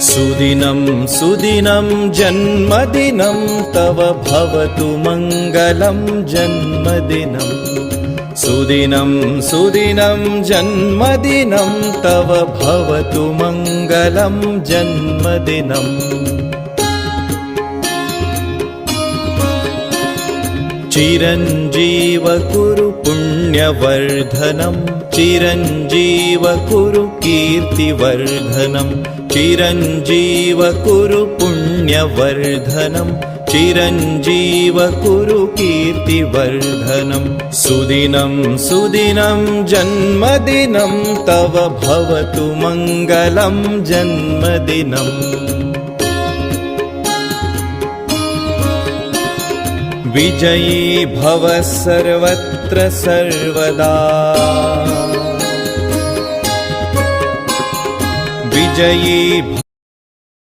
सुदिनं सुदिनं जन्मदिनं तव भवतु मङ्गलं जन्मदिनं सुदिनं सुदिनं जन्मदिनं तव भवतु मङ्गलं जन्मदिनम् चिरञ्जीव कुरु पुण्यवर्धनं चिरञ्जीव कुरु कीर्तिवर्धनं चिरञ्जीव कुरु पुण्यवर्धनं चिरञ्जीव कुरु कीर्तिवर्धनं सुदिनं सुदिनं जन्मदिनं तव भवतु मङ्गलं जन्मदिनम् विजयी भव सर्वत्र सर्वदा विजयी